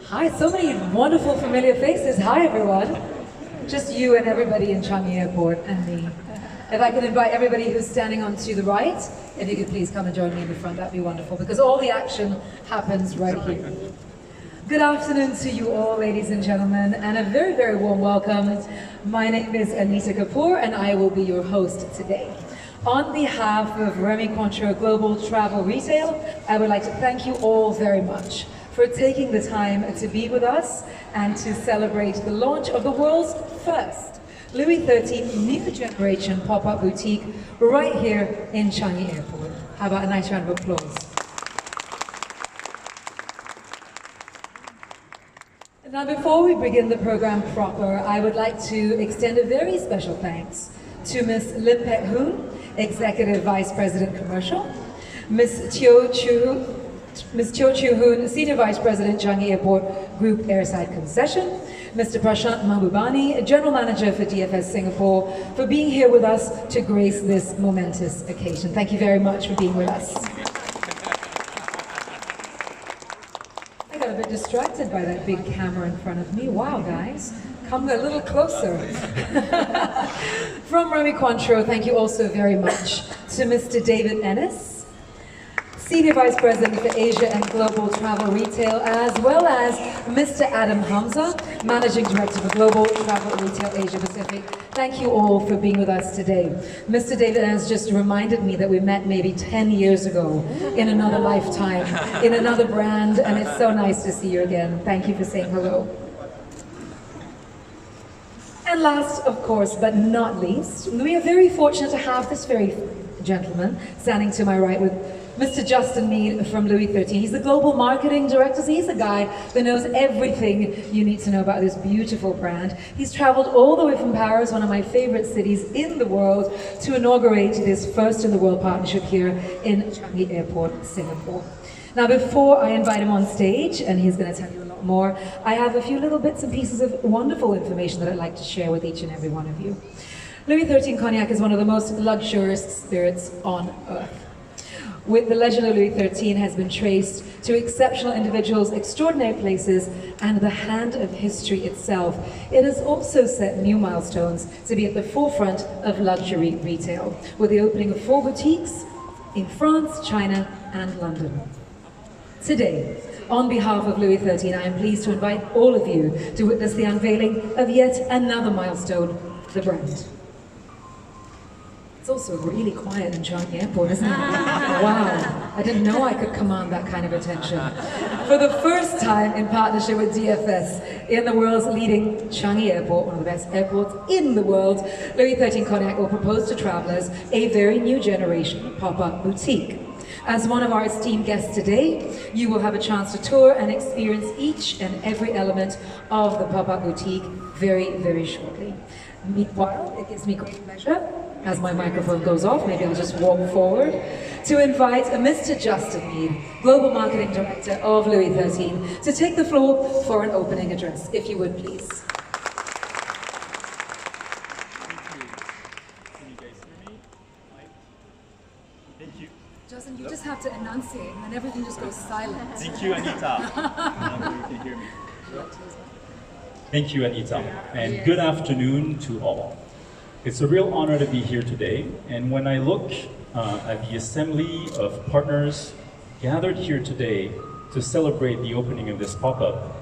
Hi, so many wonderful familiar faces. Hi everyone. Just you and everybody in Changi Airport and me. If I could invite everybody who's standing on to the right, if you could please come and join me in the front, that'd be wonderful because all the action happens right here. Good afternoon to you all, ladies and gentlemen, and a very, very warm welcome. My name is Anita Kapoor and I will be your host today. On behalf of Remy Cointreau Global Travel Retail, I would like to thank you all very much for taking the time to be with us and to celebrate the launch of the world's first Louis XIII New Generation Pop-Up Boutique right here in Changi Airport. How about a nice round of applause? Now, before we begin the program proper, I would like to extend a very special thanks to Ms. Lim Pek Hoon, Executive Vice President Commercial, Ms. Teo Chu Hoon, Senior Vice President, Changi Airport Group Airside Concession, Mr. Prashant Mahbubani, General Manager for DFS Singapore, for being here with us to grace this momentous occasion. Thank you very much for being with us. I got a bit distracted by that big camera in front of me. Wow, guys. Come a little closer. From Remy Cointreau, thank you also very much to Mr. David Ennis, Senior Vice President for Asia and Global Travel Retail, as well as Mr. Adam Hamza, Managing Director for Global Travel Retail Asia Pacific. Thank you all for being with us today. Mr. David Ennis just reminded me that we met maybe 10 years ago in another lifetime, in another brand, and it's so nice to see you again. Thank you for saying hello. And last, of course, but not least, we are very fortunate to have this very gentleman standing to my right with Mr. Justin Mead from Louis XIII. He's the Global Marketing Director, so he's the guy that knows everything you need to know about this beautiful brand. He's traveled all the way from Paris, one of my favorite cities in the world, to inaugurate this first in the world partnership here in Changi Airport, Singapore. Now, before I invite him on stage, and he's going to tell you a lot more, I have a few little bits and pieces of wonderful information that I'd like to share with each and every one of you. Louis XIII Cognac is one of the most luxurious spirits on earth. With the legend of Louis XIII has been traced to exceptional individuals, extraordinary places, and the hand of history itself. It has also set new milestones to be at the forefront of luxury retail, with the opening of 4 boutiques in France, China, and London. Today, on behalf of Louis XIII, I am pleased to invite all of you to witness the unveiling of yet another milestone for the brand. It's also really quiet in Changi Airport, isn't it? Wow, I didn't know I could command that kind of attention. For the first time in partnership with DFS in the world's leading Changi Airport, one of the best airports in the world, Louis XIII Cognac will propose to travelers a very new generation pop-up boutique. As one of our esteemed guests today, you will have a chance to tour and experience each and every element of the pop-up boutique very, very shortly. Meanwhile, it gives me great pleasure, as my microphone goes off, maybe I'll just walk forward, to invite Mr. Justin Mead, Global Marketing Director of Louis XIII, to take the floor for an opening address, if you would please. Justin, you just have to enunciate and then everything just goes silent. Thank you, Anita. Now you can hear me. Thank you, Anita, and good afternoon to all. It's a real honor to be here today, and when I look at the assembly of partners gathered here today to celebrate the opening of this pop-up,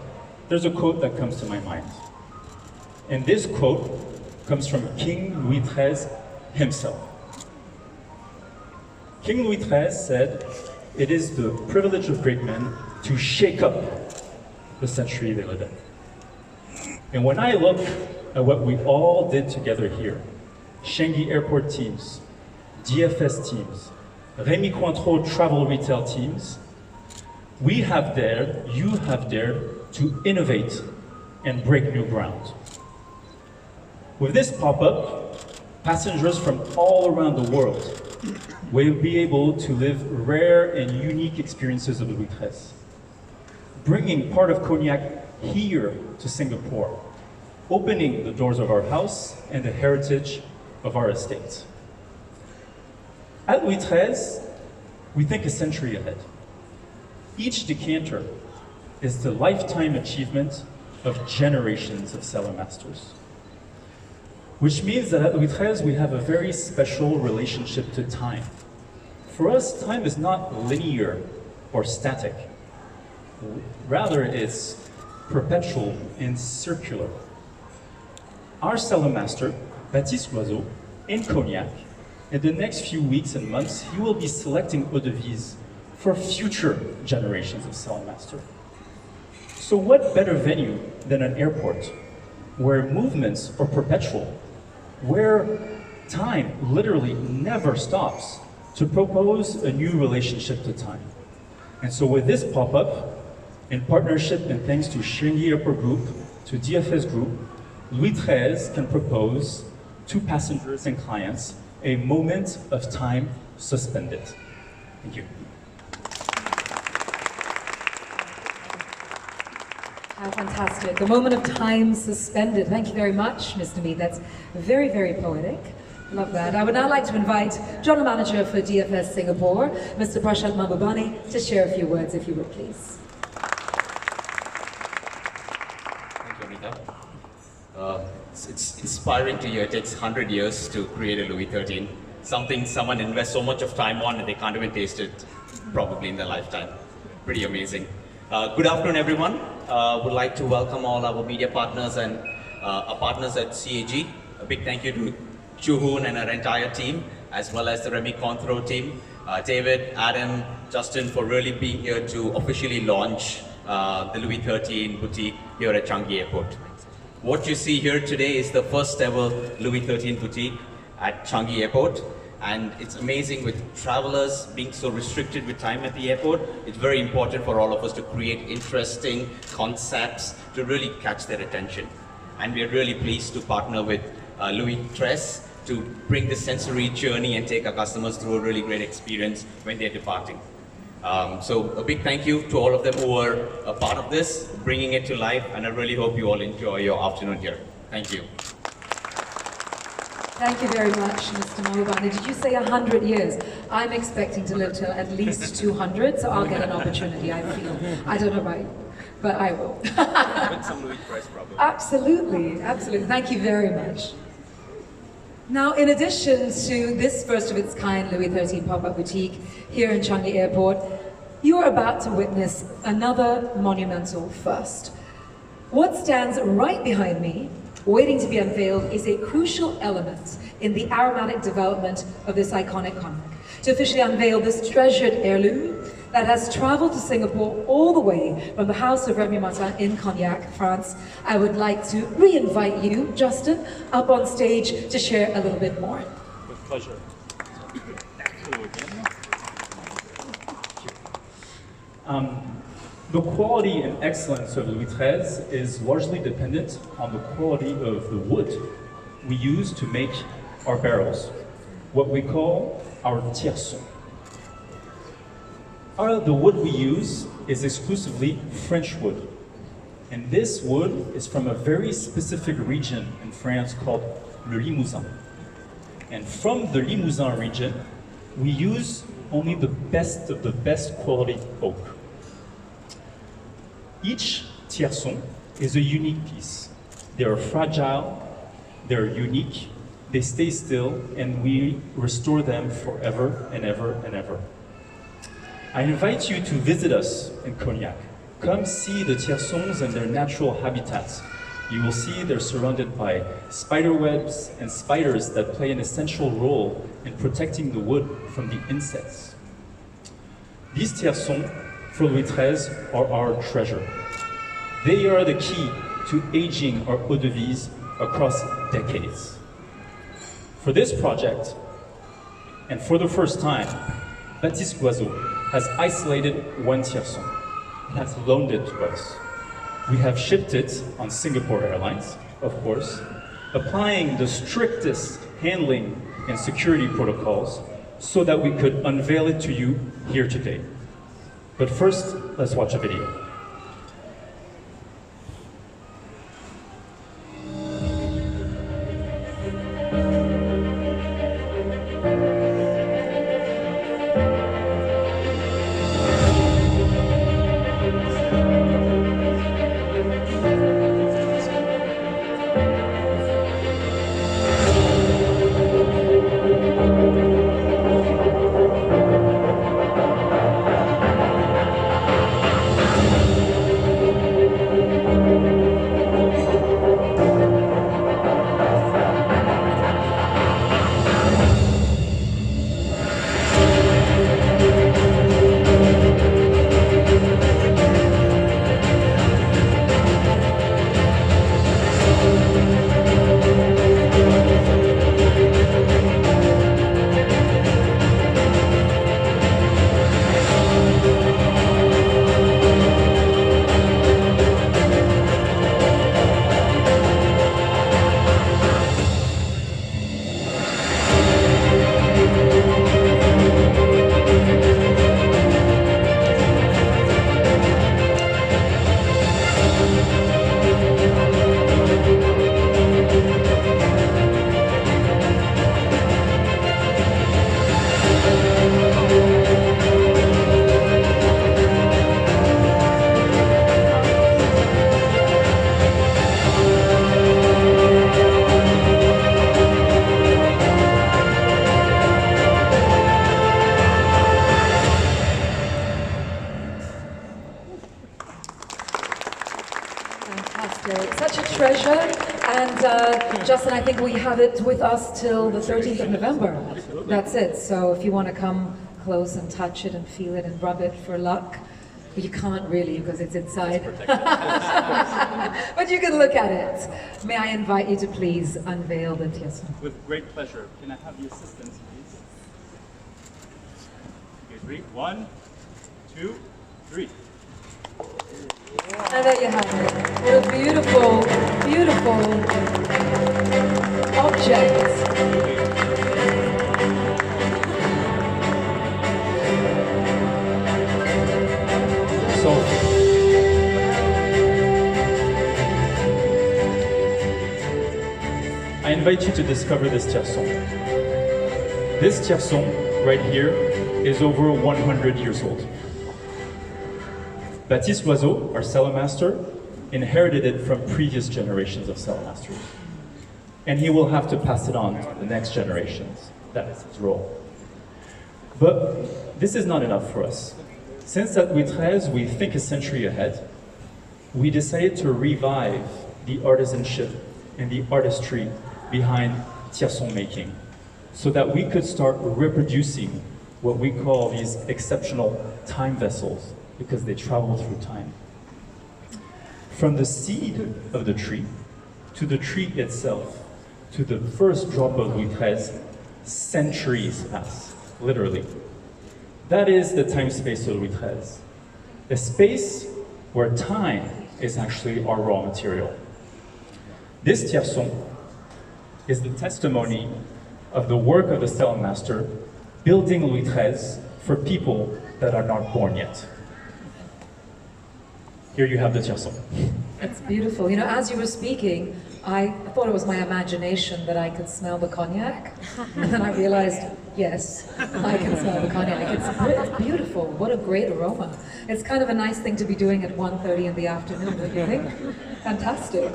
there's a quote that comes to my mind. And this quote comes from King Louis XIII himself. King Louis XIII said, "It is the privilege of great men to shake up the century they live in." And when I look at what we all did together here, Changi Airport teams, DFS teams, Remy Cointreau travel retail teams, we have dared, you have dared to innovate and break new ground. With this pop-up, passengers from all around the world will be able to live rare and unique experiences of Louis XIII, bringing part of Cognac here to Singapore, opening the doors of our house and the heritage of our estate. At Louis XIII, we think a century ahead. Each decanter is the lifetime achievement of generations of cellar masters. Which means that at Louis XIII, we have a very special relationship to time. For us, time is not linear or static. Rather, it's perpetual and circular. Our cellar master, Baptiste Loiseau, in Cognac, in the next few weeks and months, he will be selecting eau de vie for future generations of cellar master. So what better venue than an airport, where movements are perpetual, where time literally never stops, to propose a new relationship to time. And so with this pop-up, in partnership and thanks to Changi Airport Group, to DFS Group, Louis XIII can propose to passengers and clients a moment of time suspended. Thank you. How fantastic. A moment of time suspended. Thank you very much, Mr. Mead. That's very, very poetic. Love that. I would now like to invite General Manager for DFS Singapore, Mr. Prashant Mahbubani, to share a few words, if you would, please. Thank you, Anita. It's inspiring to hear it takes 100 years to create a Louis XIII. Something someone invests so much of time on and they can't even taste it probably in their lifetime. Pretty amazing. Good afternoon, everyone. Would like to welcome all our media partners and our partners at CAG. A big thank you to Chu-Hoon and our entire team, as well as the Remy Conthro team, David, Adam, Justin, for really being here to officially launch the Louis XIII boutique here at Changi Airport. What you see here today is the first ever Louis XIII boutique at Changi Airport. And it's amazing with travelers being so restricted with time at the airport. It's very important for all of us to create interesting concepts to really catch their attention. And we're really pleased to partner with Louis XIII to bring this sensory journey and take our customers through a really great experience when they're departing. So a big thank you to all of them who were a part of this, bringing it to life, and I really hope you all enjoy your afternoon here. Thank you. Thank you very much, Mr. Mahbubani. Did you say 100 years? I'm expecting to live till at least 200, so I'll get an opportunity, I feel. I don't know about you, but I will. With some Louis XIII, probably. Absolutely, absolutely. Thank you very much. Now, in addition to this first of its kind Louis XIII Pop-Up Boutique here in Changi Airport, you are about to witness another monumental first. What stands right behind me, waiting to be unveiled, is a crucial element in the aromatic development of this iconic cognac. To officially unveil this treasured heirloom that has traveled to Singapore all the way from the house of Remy Martin in Cognac, France, I would like to re-invite you, Justin, up on stage to share a little bit more. With pleasure. The quality and excellence of Louis XIII is largely dependent on the quality of the wood we use to make our barrels, what we call our tierçons. The wood we use is exclusively French wood, and this wood is from a very specific region in France called le Limousin. And from the Limousin region, we use only the best of the best quality oak. Each tierçon is a unique piece. They are fragile, they're unique, they stay still, and we restore them forever and ever and ever. I invite you to visit us in Cognac. Come see the tierçons and their natural habitats. You will see they're surrounded by spider webs and spiders that play an essential role in protecting the wood from the insects. These tierçons for Louis XIII are our treasure. They are the key to aging our eau de vie across decades. For this project, and for the first time, Baptiste Loiseau has isolated one tierçon and has loaned it to us. We have shipped it on Singapore Airlines, of course, applying the strictest handling and security protocols so that we could unveil it to you here today. But first, let's watch a video. Fantastic. Such a treasure. And Justin, I think we have it with us till the 13th of November. That's it. So if you want to come close and touch it and feel it and rub it for luck, you can't really because it's inside. But you can look at it. May I invite you to please unveil the tiercel? With great pleasure. Can I have the assistants, please? Okay, 3, 1, 2, 3. And there you have it. What a beautiful, beautiful object. So, I invite you to discover this tiercel. This tiercel right here is over 100 years old. Baptiste Loiseau, our cellar master, inherited it from previous generations of cellar masters. And he will have to pass it on to the next generations. That is his role. But this is not enough for us. Since at Louis XIII we think a century ahead, we decided to revive the artisanship and the artistry behind tiercel making so that we could start reproducing what we call these exceptional time vessels because they travel through time. From the seed of the tree to the tree itself to the first drop of Louis XIII, centuries pass, literally. That is the time space of Louis XIII. A space where time is actually our raw material. This tiercel is the testimony of the work of the cellar master building Louis XIII for people that are not born yet. Here you have the tiercel. It's beautiful. You know, as you were speaking, I thought it was my imagination that I could smell the cognac. And then I realized, yes, I can smell the cognac. It's beautiful. What a great aroma. It's kind of a nice thing to be doing at 1:30 in the afternoon, don't you think? Fantastic.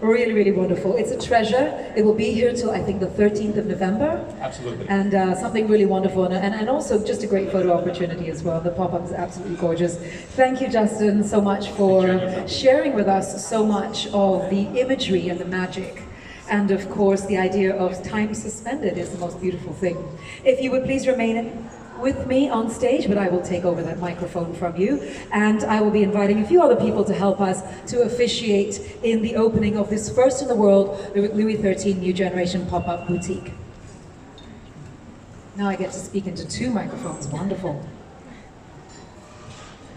Really, really wonderful. It's a treasure. It will be here till, I think, the 13th of November. Absolutely. And something really wonderful. And also just a great photo opportunity as well. The pop-up is absolutely gorgeous. Thank you, Justin, so much for sharing with us so much of the imagery and the magic. And of course, the idea of time suspended is the most beautiful thing. If you would please remain with me on stage, but I will take over that microphone from you, and I will be inviting a few other people to help us to officiate in the opening of this first in the world Louis XIII New Generation Pop-Up Boutique. Now I get to speak into two microphones, wonderful.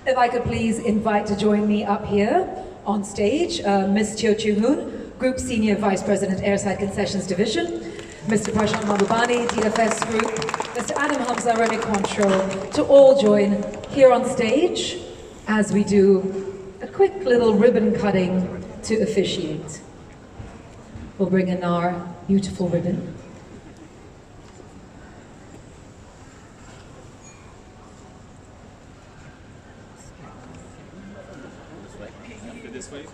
If I could please invite to join me up here on stage, Ms. Chio Chu-hoon, Group Senior Vice President, Airside Concessions Division, Mr. Prashant Madhubani, DFS Group, Mr. Adam Hamza, Remy Control, to all join here on stage as we do a quick little ribbon cutting to officiate. We'll bring in our beautiful ribbon. This way.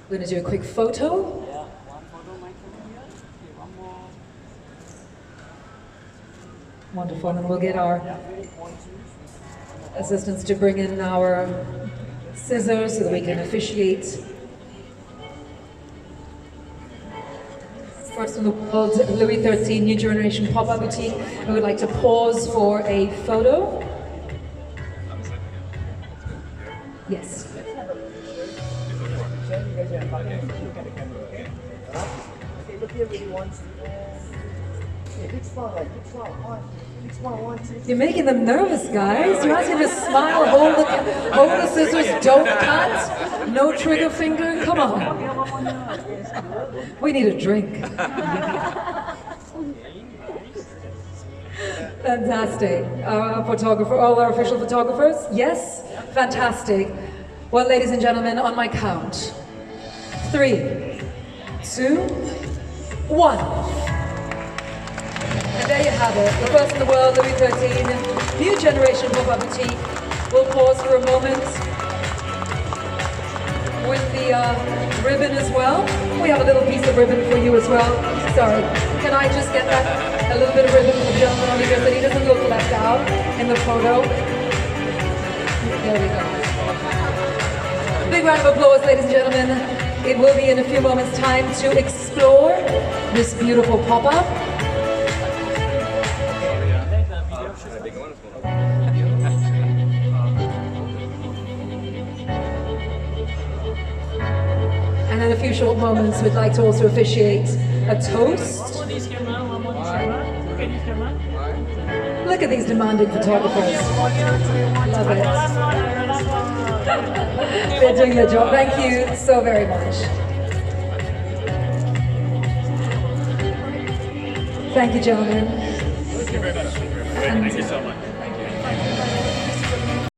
We're going to do a quick photo. Wonderful, and we'll get our assistants to bring in our scissors so that we can officiate. First in the world, Louis XIII New Generation Pop-Up Boutique. We would like to pause for a photo. Yes. You're making them nervous, guys. You're asking them to smile, hold the scissors, don't cut, no trigger finger. Come on. We need a drink. Fantastic. Our photographer, all our official photographers? Yes? Fantastic. Well, ladies and gentlemen, on my count. 3, 2, 1. And there you have it. The first in the world, Louis XIII, New Generation Pop-Up Boutique. We'll pause for a moment with the ribbon as well. We have a little piece of ribbon for you as well. Sorry. Can I just get that? A little bit of ribbon for the gentleman on here so he doesn't look left out in the photo. There we go. Big round of applause, ladies and gentlemen. It will be in a few moments' time to explore this beautiful pop-up. And in a few short moments, we'd like to also officiate a toast. Look at these demanding photographers. Love it. They're doing their job. Thank you so very much. Thank you, gentlemen. Thank you very much. Thank you so much. Thank you.